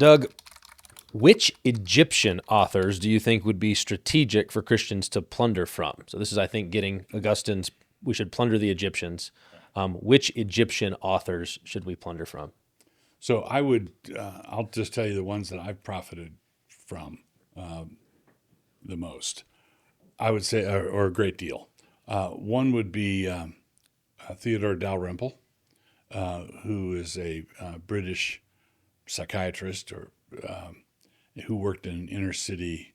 Doug, which Egyptian authors do you think would be strategic for Christians to plunder from? So this is, I think, getting Augustine's, we should plunder the Egyptians. Which Egyptian authors should we plunder from? So I would, I'll just tell you the ones that I've profited from the most. I would say, or a great deal. One would be Theodore Dalrymple, who is a British psychiatrist or who worked in an inner city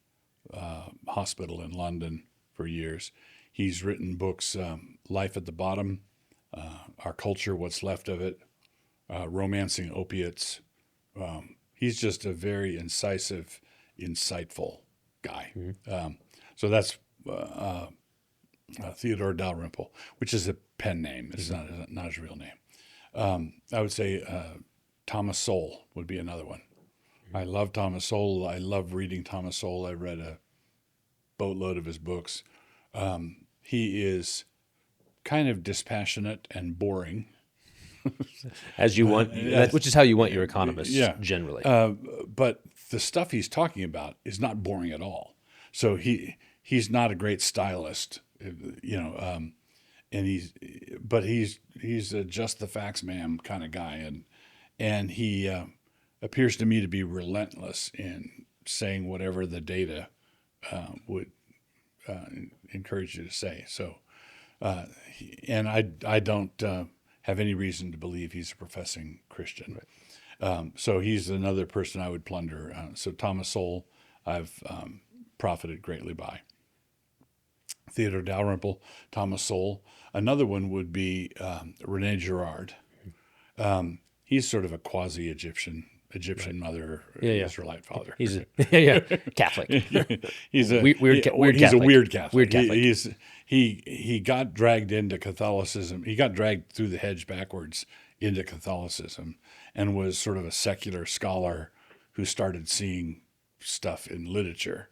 hospital in London for years. He's written books, Life at the Bottom, Our Culture, What's Left of It, Romancing Opiates. He's just a very incisive, insightful guy. So that's Theodore Dalrymple, which is a pen name. It's not his real name. I would say Thomas Sowell would be another one. I love Thomas Sowell. I love reading Thomas Sowell. I read a boatload of his books. He is kind of dispassionate and boring. As you want, which is how you want your economists generally. But the stuff he's talking about is not boring at all. So he's not a great stylist, and he's a just the facts ma'am kind of guy, and he appears to me to be relentless in saying whatever the data would encourage you to say. So, and I don't have any reason to believe he's a professing Christian. Right. So he's another person I would plunder. So Thomas Sowell, I've profited greatly by. Theodore Dalrymple, Thomas Sowell. Another one would be Rene Girard. He's sort of a quasi-Egyptian mother, Israelite father. He's Catholic. He's a weird Catholic. He's a weird Catholic. Weird Catholic. He got dragged into Catholicism. He got dragged through the hedge backwards into Catholicism, and was sort of a secular scholar who started seeing stuff in literature.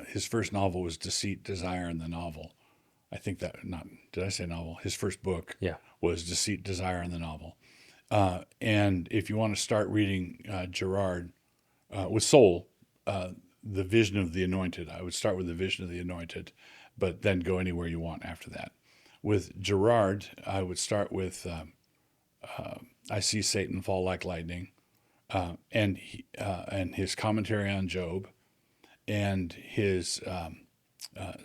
His first novel was Deceit, Desire, and the Novel. I think did I say novel? His first book was Deceit, Desire, and the Novel. And if you want to start reading Girard with Sowell, The Vision of the Anointed, I would start with The Vision of the Anointed, but then go anywhere you want after that. With Girard, I would start with I See Satan Fall Like Lightning, and his commentary on Job, and his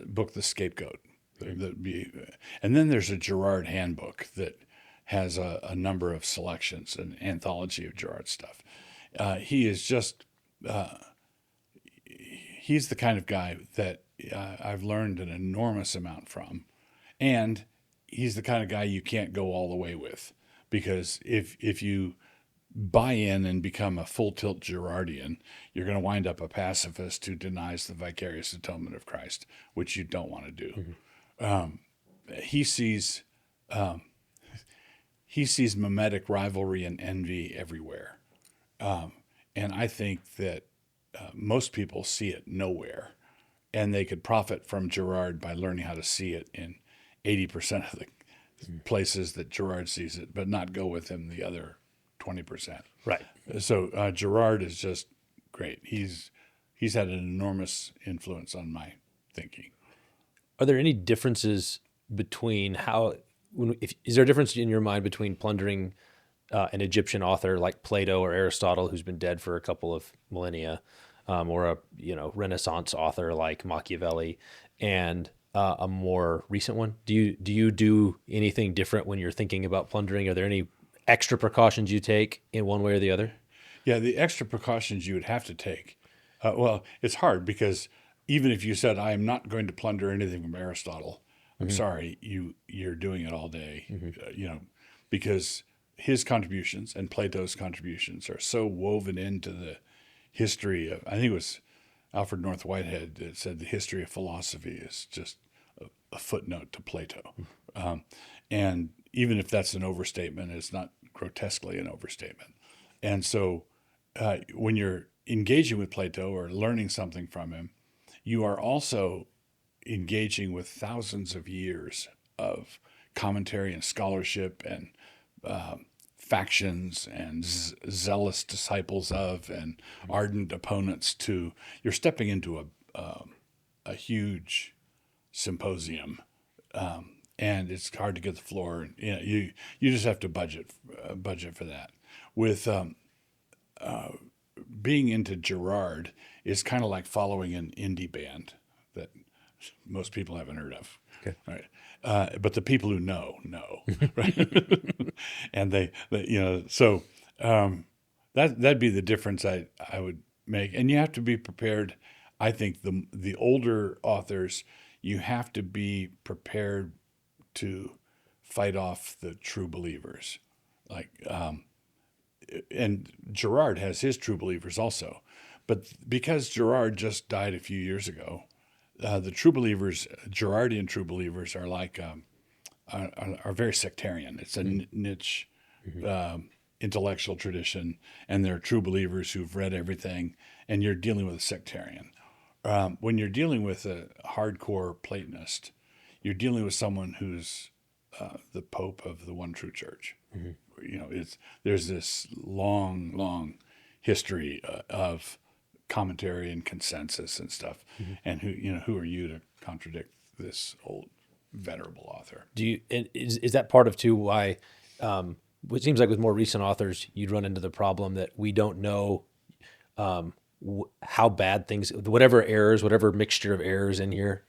book, The Scapegoat. And then there's a Girard handbook that has a number of selections, an anthology of Girard stuff. He is just, he's the kind of guy that I've learned an enormous amount from. And he's the kind of guy you can't go all the way with, because if you buy in and become a full tilt Girardian, you're going to wind up a pacifist who denies the vicarious atonement of Christ, which you don't want to do. He sees mimetic rivalry and envy everywhere. And I think that most people see it nowhere, and they could profit from Girard by learning how to see it in 80% of the places that Girard sees it, but not go with him the other 20%. Right. So Girard is just great. He's had an enormous influence on my thinking. Are there any differences between is there a difference in your mind between plundering an Egyptian author like Plato or Aristotle, who's been dead for a couple of millennia, or a Renaissance author like Machiavelli, and a more recent one? Do you do anything different when you're thinking about plundering? Are there any extra precautions you take in one way or the other? Yeah, the extra precautions you would have to take. Well, it's hard because even if you said, I am not going to plunder anything from Aristotle, I'm sorry, you're doing it all day, because his contributions and Plato's contributions are so woven into the history of, I think it was Alfred North Whitehead that said the history of philosophy is just a footnote to Plato. And even if that's an overstatement, it's not grotesquely an overstatement. And so when you're engaging with Plato or learning something from him, you are also engaging with thousands of years of commentary and scholarship and factions and zealous disciples of and ardent opponents to. You're stepping into a huge symposium, and it's hard to get the floor. You just have to budget for that. With being into Gerard is kind of like following an indie band that most people haven't heard of. Okay. Right. But the people who know, right? And so that'd be the difference I would make. And you have to be prepared. I think the older authors, you have to be prepared to fight off the true believers. Like, and Gerard has his true believers also. But because Gerard just died a few years ago, the true believers, Gerardian true believers, are like are very sectarian. It's a niche intellectual tradition, and they're true believers who've read everything. And you're dealing with a sectarian. When you're dealing with a hardcore Platonist, you're dealing with someone who's the Pope of the one true church. There's this long history of commentary and consensus and stuff. And who are you to contradict this old venerable author? Is that part of too why it seems like with more recent authors you'd run into the problem that we don't know how bad things, whatever errors, whatever mixture of errors in here,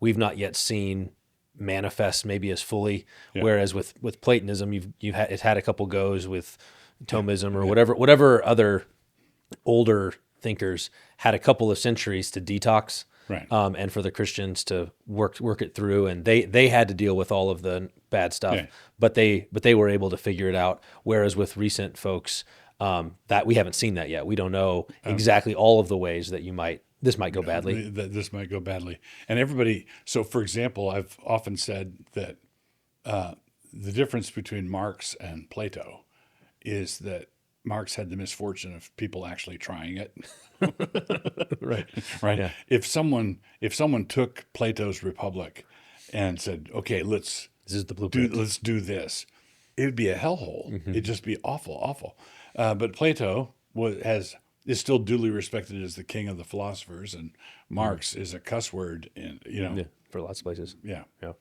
we've not yet seen manifest maybe as fully. Yeah. Whereas with Platonism, it's had a couple goes with Thomism or whatever other older thinkers had a couple of centuries to detox. Right. And for the Christians to work it through, and they had to deal with all of the bad stuff, Yeah. but they were able to figure it out. Whereas with recent folks, that we haven't seen that yet. We don't know exactly all of the ways that this might go badly. This might go badly. And everybody. So, for example, I've often said that the difference between Marx and Plato is that Marx had the misfortune of people actually trying it. Right. Right. Yeah. If someone took Plato's Republic and said, "Okay, This is the blueprint. let's do this," it would be a hellhole. It'd just be awful. But Plato is still duly respected as the king of the philosophers, and Marx is a cuss word. Yeah, for lots of places. Yeah. Yeah.